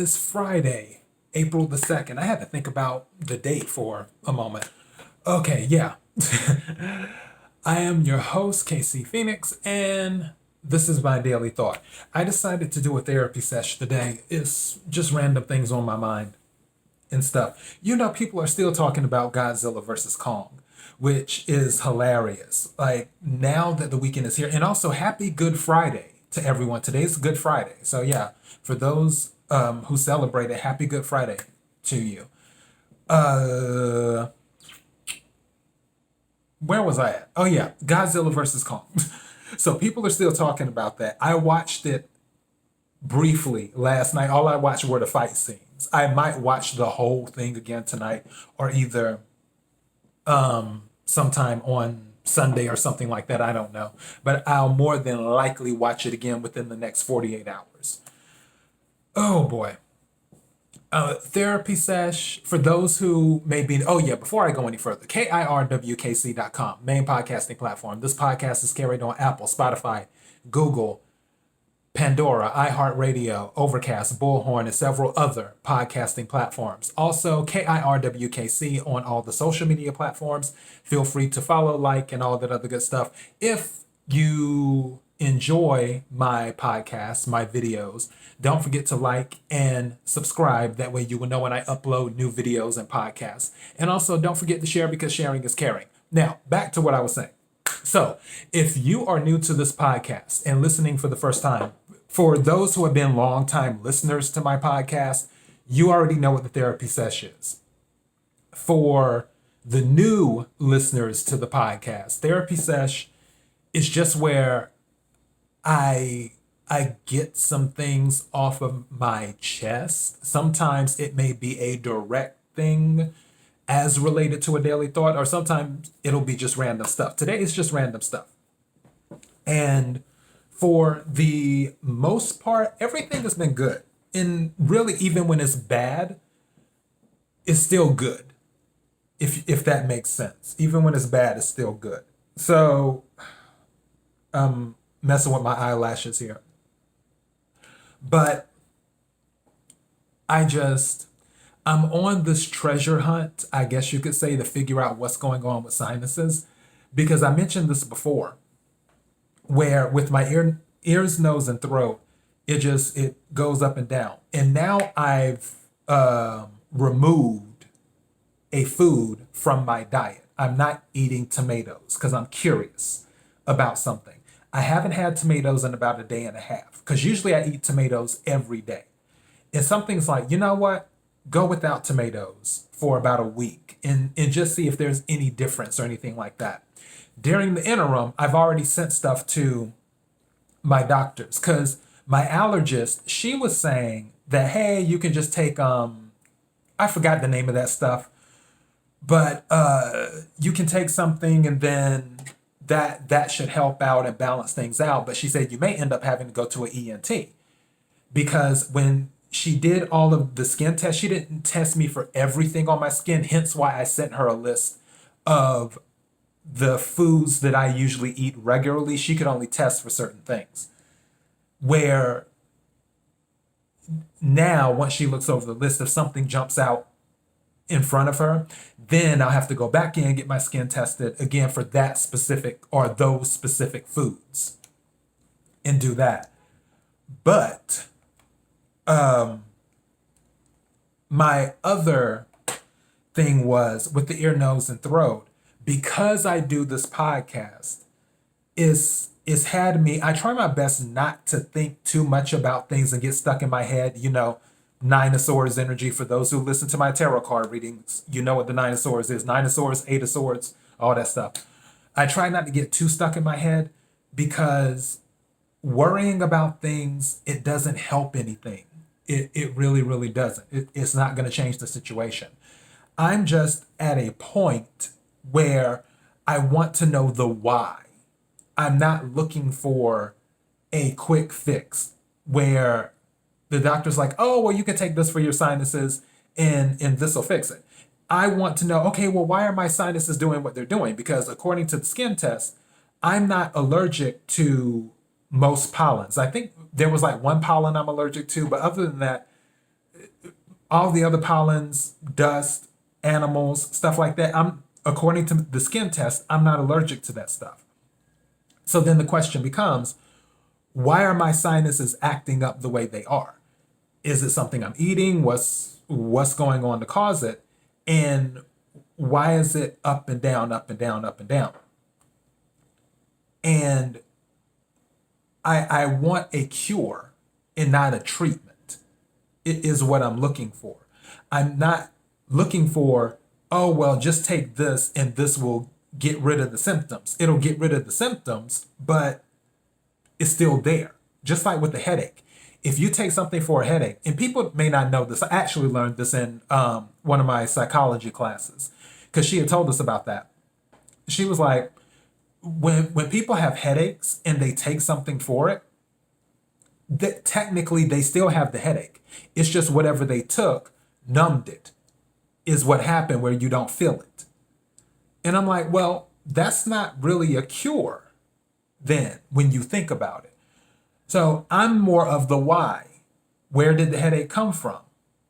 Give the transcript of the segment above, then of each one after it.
is Friday, April the 2nd. I had to think about the date for a moment. Okay, yeah. I am your host, KC Phoenix, and this is my daily thought. I decided to do a therapy session today. It's just random things on my mind and stuff. You know, people are still talking about Godzilla versus Kong, which is hilarious. Like, now that the weekend is here, and also happy Good Friday to everyone. Today's Good Friday. So yeah, for those who celebrate it, happy Good Friday to you. Where was I at? Oh yeah, Godzilla versus Kong. So people are still talking about that. I watched it briefly last night. All I watched were the fight scenes. I might watch the whole thing again tonight, or either sometime on Sunday or something like that. I don't know. But I'll more than likely watch it again within the next 48 hours. Oh boy. Therapy sesh, for those who may be, oh yeah, before I go any further, KIRWKC.com, main podcasting platform. This podcast is carried on Apple, Spotify, Google, Pandora, iHeartRadio, Overcast, Bullhorn, and several other podcasting platforms. Also, KIRWKC on all the social media platforms. Feel free to follow, like, and all that other good stuff. If you enjoy my podcast, my videos, don't forget to like and subscribe. That way you will know when I upload new videos and podcasts. And also don't forget to share, because sharing is caring. Now, back to what I was saying. So if you are new to this podcast and listening for the first time, for those who have been longtime listeners to my podcast, you already know what the therapy session is. For the new listeners to the podcast, therapy sesh is just where I get some things off of my chest. Sometimes it may be a direct thing as related to a daily thought, or sometimes it'll be just random stuff. Today it's just random stuff. And for the most part, everything has been good. And really, even when it's bad, it's still good. If that makes sense. Even when it's bad, it's still good. So, messing with my eyelashes here. But I'm on this treasure hunt, I guess you could say, to figure out what's going on with sinuses. Because I mentioned this before, where with my ears, nose, and throat, it goes up and down. And now I've removed a food from my diet. I'm not eating tomatoes because I'm curious about something. I haven't had tomatoes in about a day and a half, because usually I eat tomatoes every day. And something's like, you know what? Go without tomatoes for about a week and just see if there's any difference or anything like that. During the interim, I've already sent stuff to my doctors, because my allergist, she was saying that, hey, you can just take, I forgot the name of that stuff, but you can take something and then that should help out and balance things out. But she said you may end up having to go to an ENT, because when she did all of the skin tests, she didn't test me for everything on my skin, hence why I sent her a list of the foods that I usually eat regularly. She could only test for certain things. Where now, once she looks over the list, if something jumps out in front of her, then I'll have to go back in and get my skin tested again for that specific or those specific foods and do that. But my other thing was with the ear, nose, and throat, because I do this podcast, it's had me, I try my best not to think too much about things and get stuck in my head. You know, Nine of Swords energy. For those who listen to my tarot card readings, you know what the Nine of Swords is. Nine of Swords, Eight of Swords, all that stuff. I try not to get too stuck in my head, because worrying about things, it doesn't help anything. It really, really doesn't. It's not going to change the situation. I'm just at a point where I want to know the why. I'm not looking for a quick fix where the doctor's like, oh, well, you can take this for your sinuses and this will fix it. I want to know, okay, well, why are my sinuses doing what they're doing? Because according to the skin test, I'm not allergic to most pollens. I think there was like one pollen I'm allergic to, but other than that, all the other pollens, dust, animals, stuff like that, according to the skin test, I'm not allergic to that stuff. So then the question becomes, why are my sinuses acting up the way they are? Is it something I'm eating? What's going on to cause it? And why is it up and down, up and down, up and down? And I want a cure and not a treatment. It is what I'm looking for. I'm not looking for, oh, well, just take this and this will get rid of the symptoms. It'll get rid of the symptoms, but it's still there. Just like with the headache. If you take something for a headache, and people may not know this, I actually learned this in one of my psychology classes, because she had told us about that. She was like, when people have headaches and they take something for it, that technically they still have the headache. It's just whatever they took numbed it, is what happened where you don't feel it. And I'm like, well, that's not really a cure then when you think about it. So I'm more of the why. Where did the headache come from?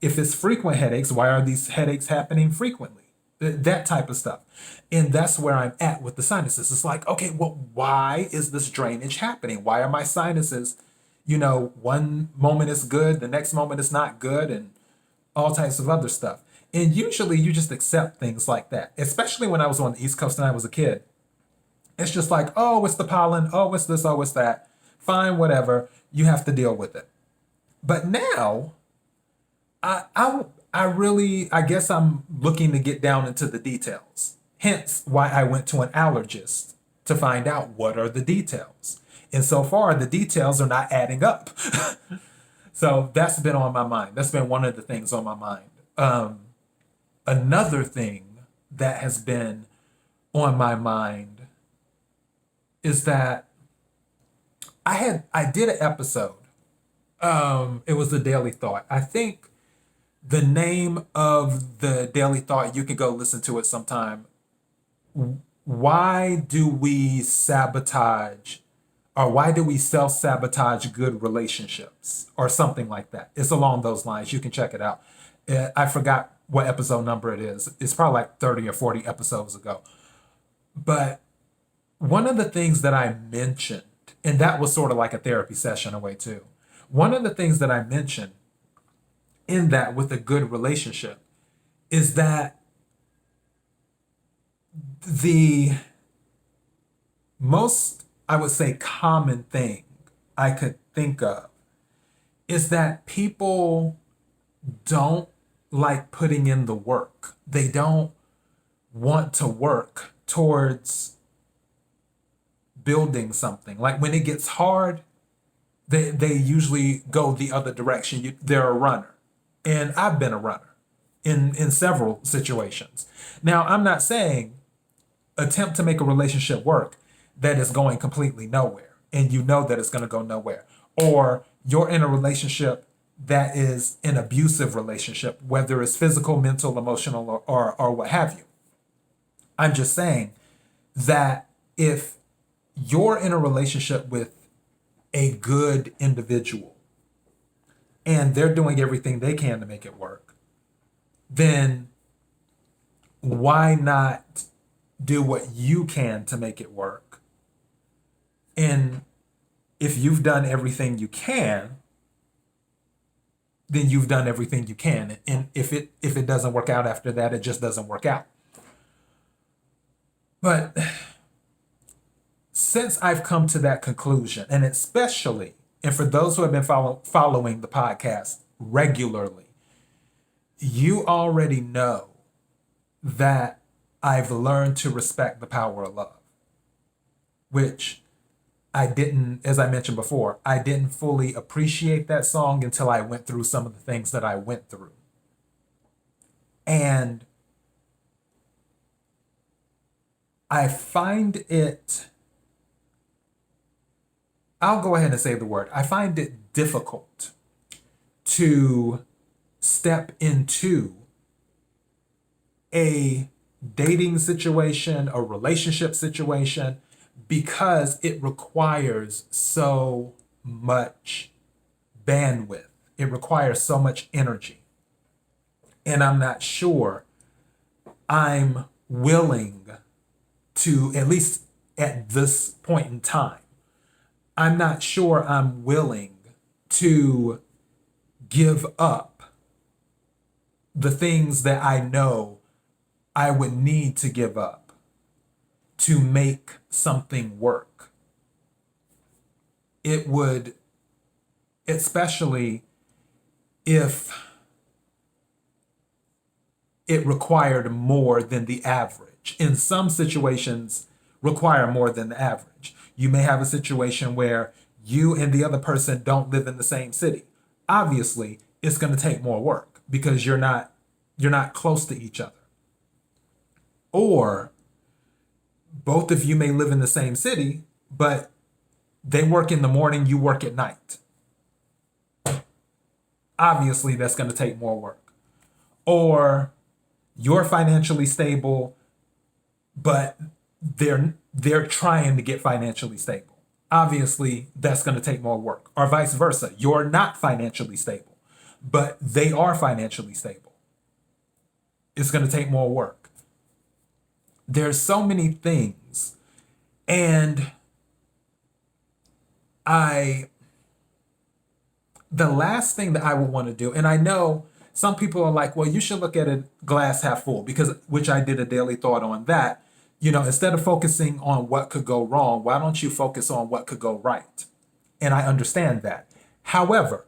If it's frequent headaches, why are these headaches happening frequently? That type of stuff. And that's where I'm at with the sinuses. It's like, okay, well, why is this drainage happening? Why are my sinuses, one moment is good, the next moment is not good, and all types of other stuff. And usually you just accept things like that, especially when I was on the East Coast and I was a kid. It's just like, oh, it's the pollen. Oh, it's this. Oh, it's that. Fine, whatever. You have to deal with it. But now, I guess I'm looking to get down into the details. Hence why I went to an allergist to find out what are the details. And so far, the details are not adding up. So that's been on my mind. That's been one of the things on my mind. Another thing that has been on my mind is that I did an episode. It was the Daily Thought. I think the name of the Daily Thought, you can go listen to it sometime. Why do we sabotage, or why do we self-sabotage good relationships, or something like that? It's along those lines. You can check it out. I forgot what episode number it is. It's probably like 30 or 40 episodes ago. But one of the things that I mentioned, and that was sort of like a therapy session in a way too. One of the things that I mentioned in that with a good relationship is that the most, I would say, common thing I could think of is that people don't like putting in the work. They don't want to work towards building something. Like when it gets hard, they usually go the other direction. They're a runner. And I've been a runner in several situations. Now, I'm not saying attempt to make a relationship work that is going completely nowhere and you know that it's going to go nowhere. Or you're in a relationship that is an abusive relationship, whether it's physical, mental, emotional, or what have you. I'm just saying that if you're in a relationship with a good individual and they're doing everything they can to make it work, then why not do what you can to make it work? And if you've done everything you can, then you've done everything you can. And if it doesn't work out after that, it just doesn't work out. But since I've come to that conclusion, and especially, and for those who have been following the podcast regularly, you already know that I've learned to respect the power of love, which I didn't, as I mentioned before, I didn't fully appreciate that song until I went through some of the things that I went through. And I find it, I'll go ahead and say the word, I find it difficult to step into a dating situation, a relationship situation, because it requires so much bandwidth. It requires so much energy. And I'm not sure I'm willing to, at least at this point in time, I'm not sure I'm willing to give up the things that I know I would need to give up to make something work. It would, especially if it required more than the average. In some situations, require more than the average. You may have a situation where you and the other person don't live in the same city. Obviously, it's going to take more work because you're not close to each other. Or both of you may live in the same city, but they work in the morning, you work at night. Obviously, that's going to take more work. Or you're financially stable, but they're trying to get financially stable. Obviously, that's going to take more work. Or vice versa. You're not financially stable, but they are financially stable. It's going to take more work. There's so many things. And the last thing that I would want to do, and I know some people are like, well, you should look at it glass half full, because which I did a daily thought on that. Instead of focusing on what could go wrong, why don't you focus on what could go right? And I understand that. However,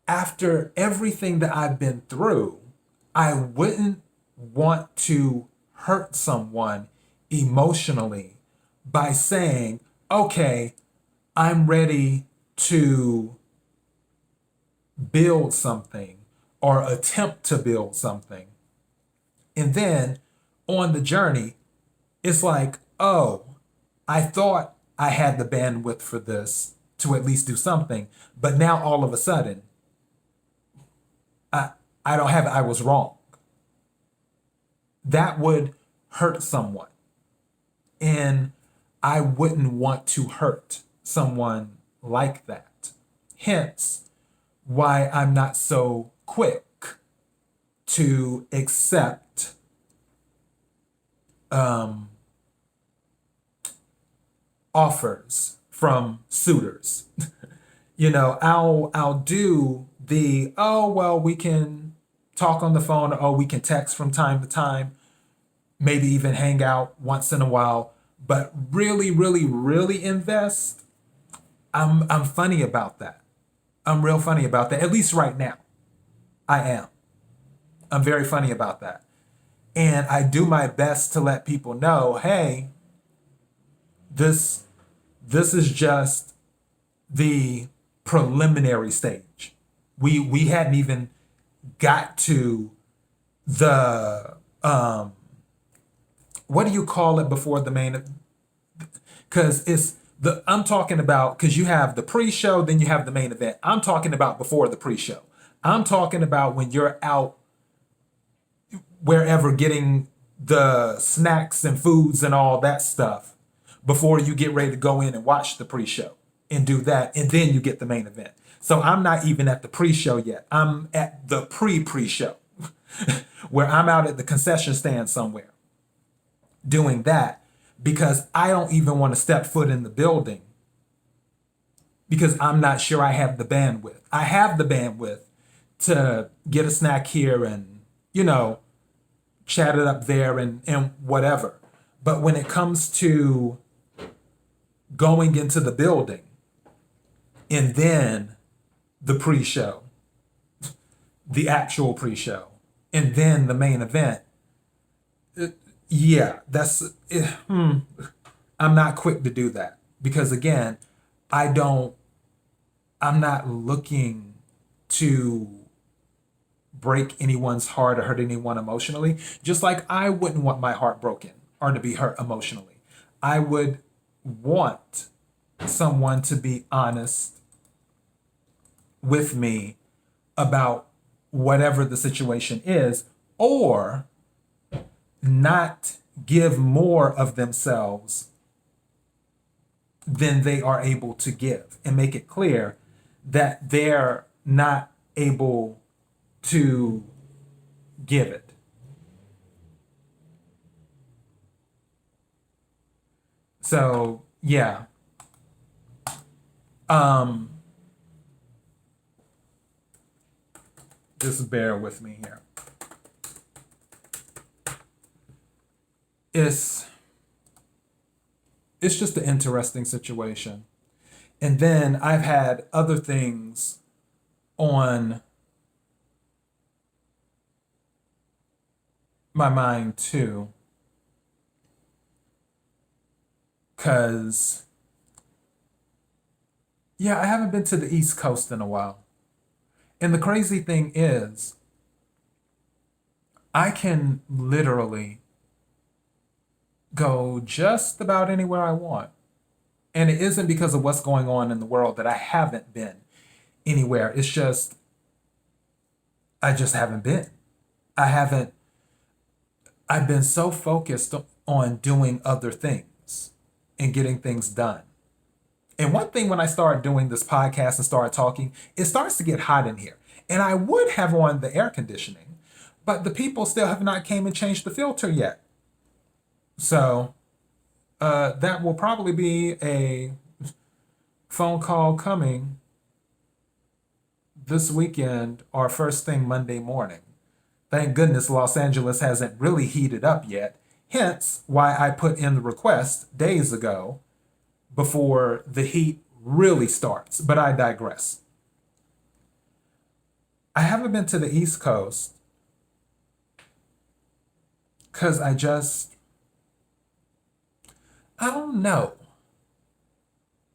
after everything that I've been through, I wouldn't want to hurt someone emotionally by saying, okay, I'm ready to build something or attempt to build something. And then on the journey, it's like, oh, I thought I had the bandwidth for this to at least do something, but now all of a sudden, I don't have it. I was wrong. That would hurt someone. And I wouldn't want to hurt someone like that. Hence, why I'm not so quick to accept offers from suitors. I'll do the, oh, well, we can talk on the phone, or we can text from time to time, maybe even hang out once in a while, but really, really, really invest. I'm funny about that. I'm real funny about that. At least right now, I am. I'm very funny about that. And I do my best to let people know, hey, this is just the preliminary stage. We hadn't even got to the what do you call it before the main? Because I'm talking about, because you have the pre-show, then you have the main event. I'm talking about before the pre-show. I'm talking about when you're out wherever getting the snacks and foods and all that stuff before you get ready to go in and watch the pre-show and do that, and then you get the main event. So I'm not even at the pre-show yet. I'm at the pre-show where I'm out at the concession stand somewhere doing that, because I don't even want to step foot in the building because I'm not sure I have the bandwidth. I have the bandwidth to get a snack here and, chat it up there and whatever. But when it comes to going into the building and then the pre-show, the actual pre-show, and then the main event, I'm not quick to do that, because again, I'm not looking to break anyone's heart or hurt anyone emotionally, just like I wouldn't want my heart broken or to be hurt emotionally. I would want someone to be honest with me about whatever the situation is, or not give more of themselves than they are able to give, and make it clear that they're not able to give it. So yeah. Just bear with me here. It's just an interesting situation. And then I've had other things on my mind too. Because, yeah, I haven't been to the East Coast in a while. And the crazy thing is, I can literally go just about anywhere I want. And it isn't because of what's going on in the world that I haven't been anywhere. It's just, I just haven't been. I've been so focused on doing other things and getting things done. And one thing when I started doing this podcast and started talking, it starts to get hot in here. And I would have on the air conditioning, but the people still have not came and changed the filter yet. So that will probably be a phone call coming this weekend or first thing Monday morning. Thank goodness Los Angeles hasn't really heated up yet. Hence why I put in the request days ago before the heat really starts. But I digress. I haven't been to the East Coast because I don't know.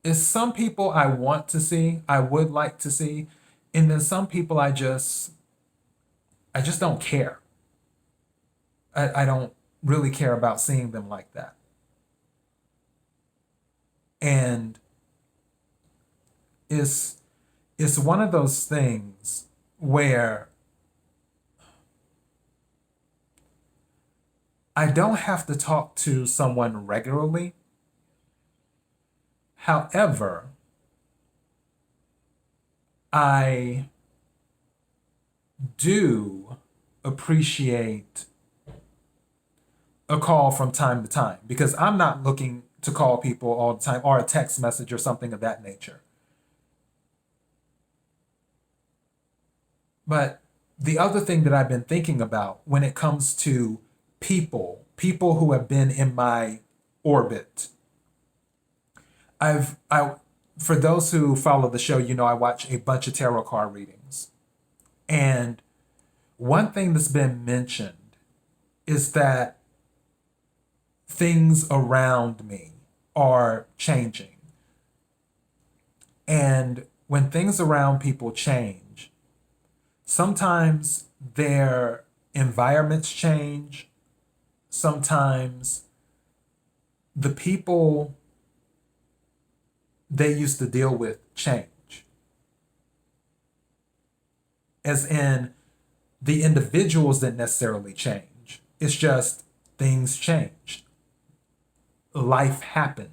It's some people I want to see, I would like to see, and then some people I just don't care. I don't really care about seeing them like that. And it's one of those things where I don't have to talk to someone regularly. However, I do appreciate a call from time to time because I'm not looking to call people all the time or a text message or something of that nature. But the other thing that I've been thinking about when it comes to people who have been in my orbit, for those who follow the show, you know I watch a bunch of tarot card readings. And one thing that's been mentioned is that things around me are changing. And when things around people change, sometimes their environments change. Sometimes the people they used to deal with change. As in, the individuals didn't necessarily change. It's just things changed. Life happened.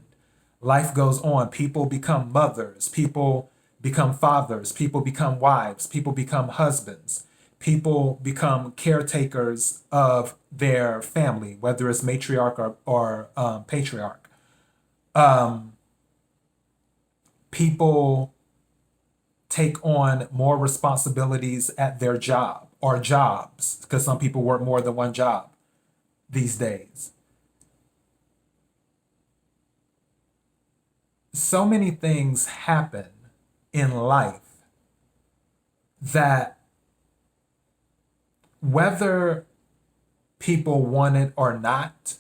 Life goes on. People become mothers. People become fathers. People become wives. People become husbands. People become caretakers of their family, whether it's matriarch or patriarch. People take on more responsibilities at their job or jobs, because some people work more than one job these days. So many things happen in life that whether people want it or not,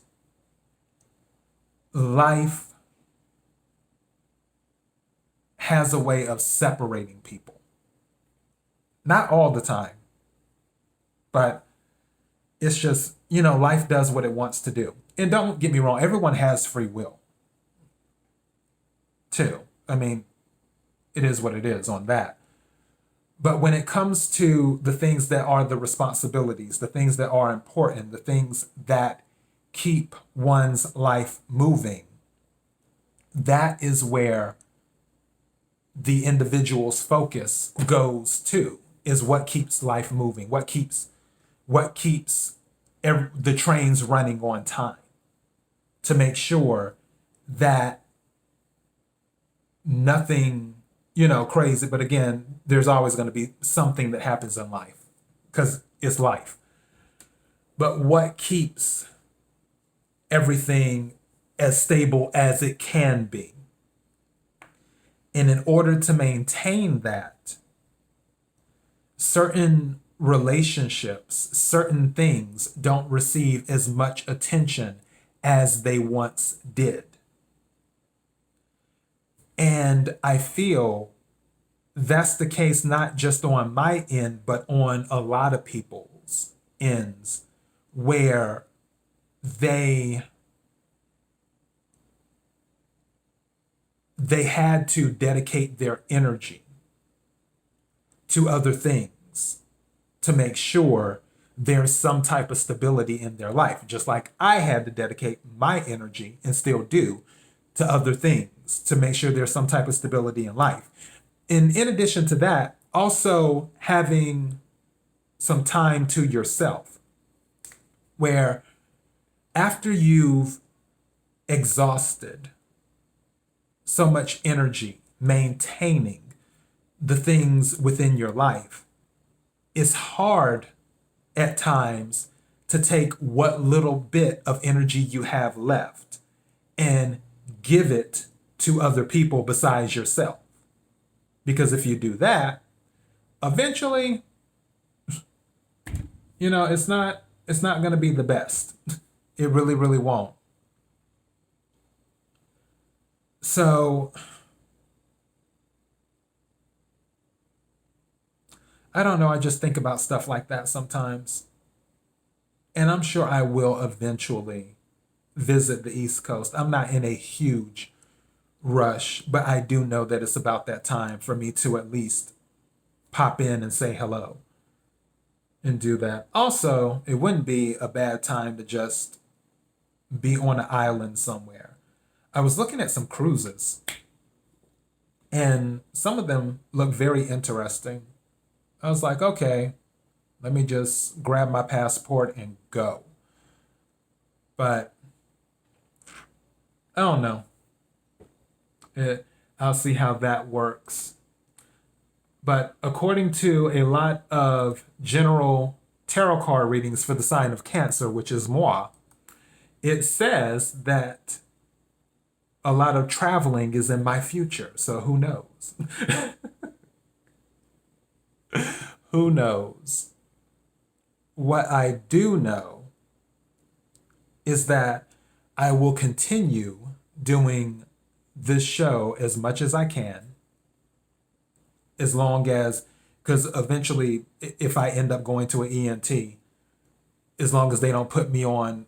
life has a way of separating people. Not all the time, but it's just, life does what it wants to do. And don't get me wrong, everyone has free will too. I mean, it is what it is on that. But when it comes to the things that are the responsibilities, the things that are important, the things that keep one's life moving, that is where the individual's focus goes to. is what keeps life moving, what keeps the trains running on time, to make sure that nothing, crazy. But again, there's always going to be something that happens in life because it's life. But what keeps everything as stable as it can be? And in order to maintain that, certain relationships, certain things don't receive as much attention as they once did. And I feel that's the case not just on my end, but on a lot of people's ends, where they had to dedicate their energy to other things to make sure there's some type of stability in their life. Just like I had to dedicate my energy, and still do, to other things to make sure there's some type of stability in life. And in addition to that, also having some time to yourself, where after you've exhausted so much energy maintaining the things within your life, it's hard at times to take what little bit of energy you have left and give it to other people besides yourself. Because if you do that, eventually, it's not going to be the best. It really, really won't. So I don't know. I just think about stuff like that sometimes. And I'm sure I will eventually visit the East Coast. I'm not in a huge rush, but I do know that it's about that time for me to at least pop in and say hello and do that. Also, it wouldn't be a bad time to just be on an island somewhere. I was looking at some cruises, and some of them look very interesting. I was like, okay, let me just grab my passport and go. But I don't know. I'll see how that works. But according to a lot of general tarot card readings for the sign of Cancer, which is moi, it says that a lot of traveling is in my future. So who knows? Who knows? What I do know is that I will continue doing this show as much as I can, as long as, because eventually, if I end up going to an ENT, as long as they don't put me on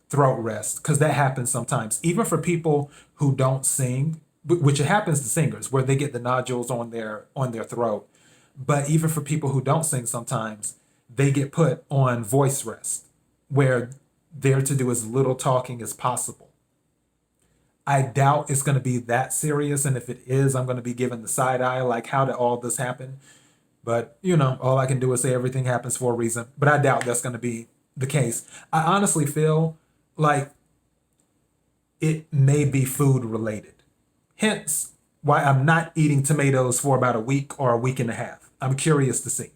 throat rest, because that happens sometimes, even for people who don't sing, which it happens to singers, where they get the nodules on their throat. But even for people who don't sing, sometimes they get put on voice rest, where they're to do as little talking as possible. I doubt it's going to be that serious, and if it is, I'm going to be given the side eye, like, how did all this happen? But, all I can do is say everything happens for a reason. But I doubt that's going to be the case. I honestly feel like it may be food related. Hence why I'm not eating tomatoes for about a week or a week and a half. I'm curious to see.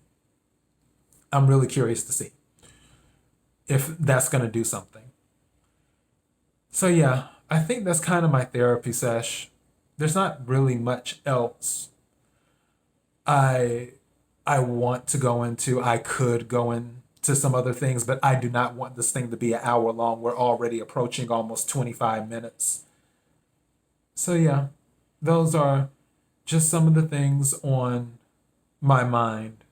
I'm really curious to see if that's going to do something. So yeah, I think that's kind of my therapy sesh. There's not really much else I want to go into. I could go into some other things, but I do not want this thing to be an hour long. We're already approaching almost 25 minutes. So yeah, those are just some of the things on my mind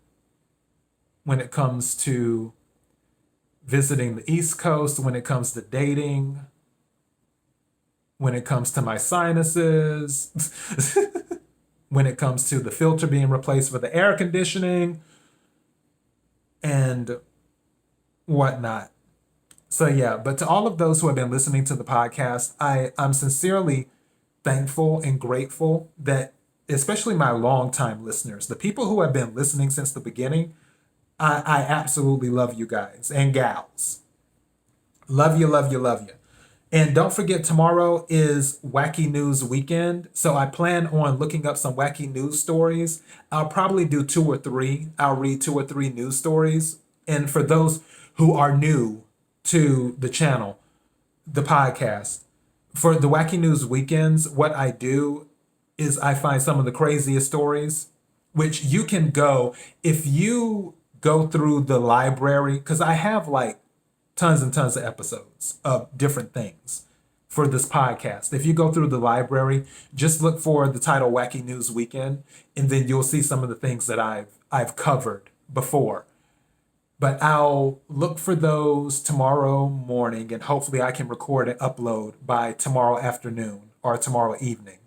when it comes to visiting the East Coast, when it comes to dating, when it comes to my sinuses, when it comes to the filter being replaced for the air conditioning, and whatnot. So yeah, but to all of those who have been listening to the podcast, I'm sincerely thankful and grateful that especially my longtime listeners, the people who have been listening since the beginning. I absolutely love you guys and gals. Love you, love you, love you. And don't forget, tomorrow is Wacky News Weekend. So I plan on looking up some wacky news stories. I'll probably do two or three. I'll read two or three news stories. And for those who are new to the channel, the podcast, for the Wacky News Weekends, what I do is I find some of the craziest stories, which you can go, if you go through the library, because I have like tons and tons of episodes of different things for this podcast. If you go through the library, just look for the title Wacky News Weekend, and then you'll see some of the things that I've covered before. But I'll look for those tomorrow morning, and hopefully I can record and upload by tomorrow afternoon or tomorrow evening.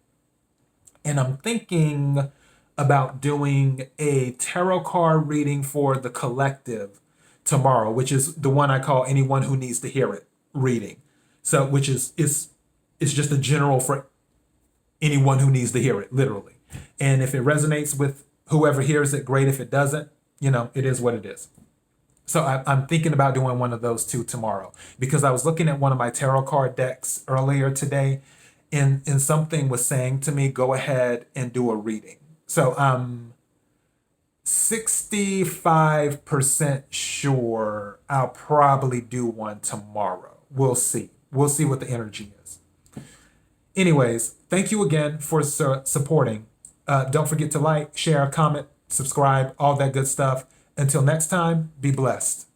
And I'm thinking about doing a tarot card reading for the collective tomorrow, which is the one I call Anyone Who Needs to Hear It reading. So, which is it's just a general for anyone who needs to hear it, literally. And if it resonates with whoever hears it, great. If it doesn't, it is what it is. So I'm thinking about doing one of those two tomorrow, because I was looking at one of my tarot card decks earlier today, and something was saying to me, go ahead and do a reading. So I'm 65% sure I'll probably do one tomorrow. We'll see. We'll see what the energy is. Anyways, thank you again for supporting. Don't forget to like, share, comment, subscribe, all that good stuff. Until next time, be blessed.